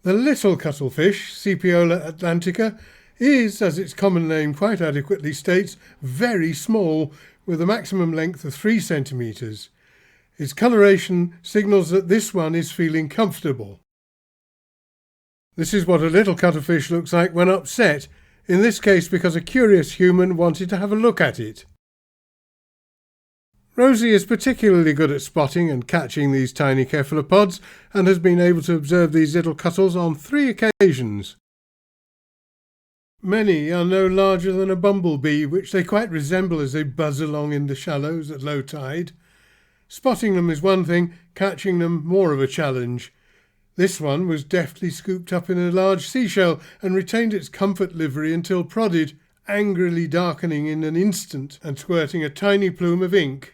The little cuttlefish, Cephalopod atlantica, is, as its common name quite adequately states, very small, with a maximum length of 3 centimetres. Its coloration signals that this one is feeling comfortable. This is what a little cuttlefish looks like when upset, in this case because a curious human wanted to have a look at it. Rosie is particularly good at spotting and catching these tiny cephalopods and has been able to observe these little cuttles on 3 occasions. Many are no larger than a bumblebee, which they quite resemble as they buzz along in the shallows at low tide. Spotting them is one thing, catching them more of a challenge. This one was deftly scooped up in a large seashell and retained its comfort livery until prodded, angrily darkening in an instant and squirting a tiny plume of ink.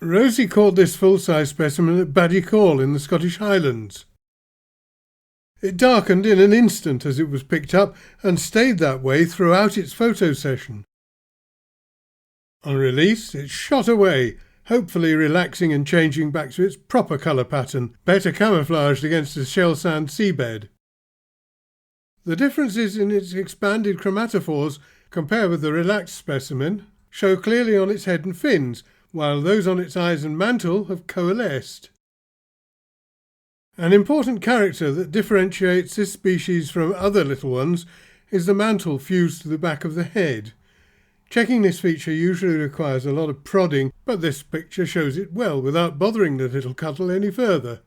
Rosie caught this full-size specimen at Ballycall in the Scottish Highlands. It darkened in an instant as it was picked up and stayed that way throughout its photo session. On release, it shot away, hopefully relaxing and changing back to its proper colour pattern, better camouflaged against the shell sand seabed. The differences in its expanded chromatophores, compared with the relaxed specimen, show clearly on its head and fins, while those on its eyes and mantle have coalesced. An important character that differentiates this species from other little ones is the mantle fused to the back of the head. Checking this feature usually requires a lot of prodding, but this picture shows it well without bothering the little cuttle any further.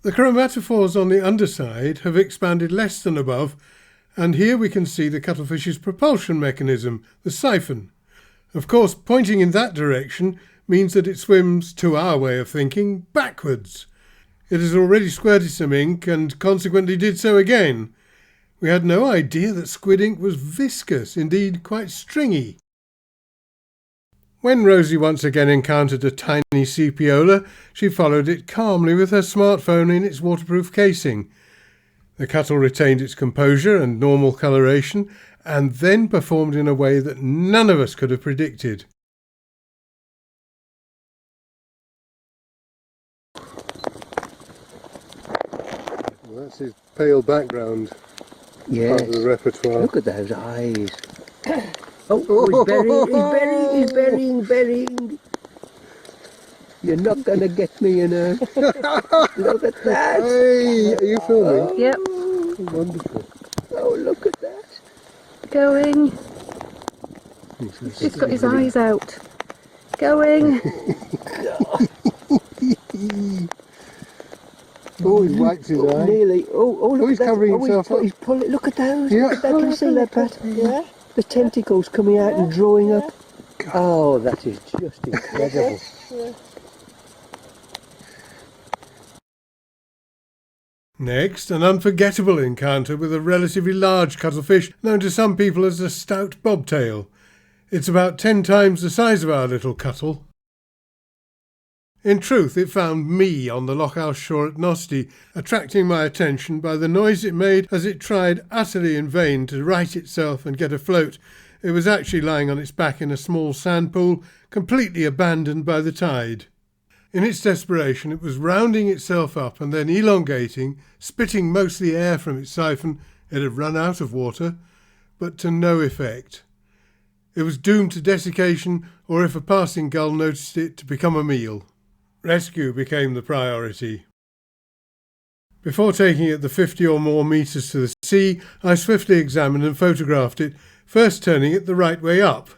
The chromatophores on the underside have expanded less than above, and here we can see the cuttlefish's propulsion mechanism, the siphon. Of course, pointing in that direction means that it swims, to our way of thinking, backwards. It has already squirted some ink and consequently did so again. We had no idea that squid ink was viscous, indeed quite stringy. When Rosie once again encountered a tiny sepiola, she followed it calmly with her smartphone in its waterproof casing. The cuttle retained its composure and normal coloration, and then performed in a way that none of us could have predicted. Well, that's his pale background. Yes. Part of the repertoire. Look at those eyes. Oh, he's burying. You're not going to get me, you know. Look at that. Hey, are you filming? Oh. Yep. Oh, wonderful. Oh, look at that. Going. He's got his eyes out. Going. Oh, he's wiped his eye. Nearly. Oh, look he's at that. covering himself up. He's pulling. Look at those. Yeah. Look at that. Can you see that, Pat? Yeah. The tentacles coming out and drawing up. Oh, that is just incredible. Next, an unforgettable encounter with a relatively large cuttlefish known to some people as a stout bobtail. It's about 10 times the size of our little cuttle. In truth, it found me on the Lochhouse shore at Nosty, attracting my attention by the noise it made as it tried utterly in vain to right itself and get afloat. It was actually lying on its back in a small sand pool, completely abandoned by the tide. In its desperation, it was rounding itself up and then elongating, spitting most of the air from its siphon. It had run out of water, but to no effect. It was doomed to desiccation, or if a passing gull noticed it, to become a meal. Rescue became the priority. Before taking it the 50 or more metres to the sea, I swiftly examined and photographed it, first turning it the right way up.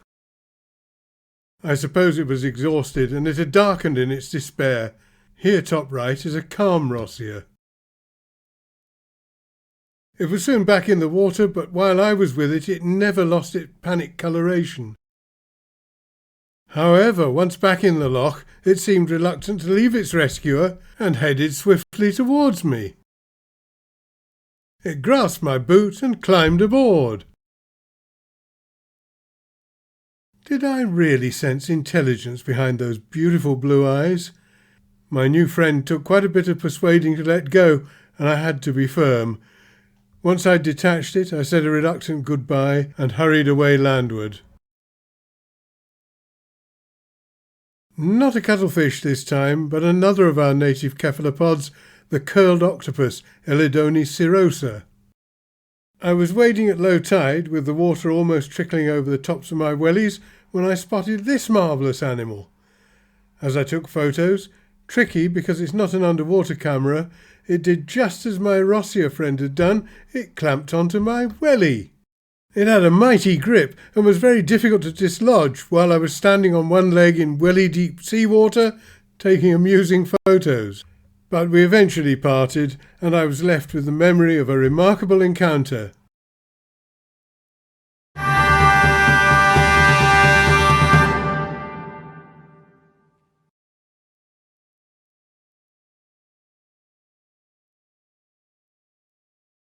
I suppose it was exhausted, and it had darkened in its despair. Here top right is a calm Rossier. It was soon back in the water, but while I was with it, it never lost its panic coloration. However, once back in the loch, it seemed reluctant to leave its rescuer and headed swiftly towards me. It grasped my boot and climbed aboard. Did I really sense intelligence behind those beautiful blue eyes? My new friend took quite a bit of persuading to let go, and I had to be firm. Once I'd detached it, I said a reluctant goodbye and hurried away landward. Not a cuttlefish this time, but another of our native cephalopods, the curled octopus Elidone cirrhosa. I was wading at low tide with the water almost trickling over the tops of my wellies when I spotted this marvellous animal. As I took photos, tricky because it's not an underwater camera, it did just as my Rossier friend had done, it clamped onto my welly. It had a mighty grip and was very difficult to dislodge while I was standing on one leg in welly-deep seawater taking amusing photos. But we eventually parted, and I was left with the memory of a remarkable encounter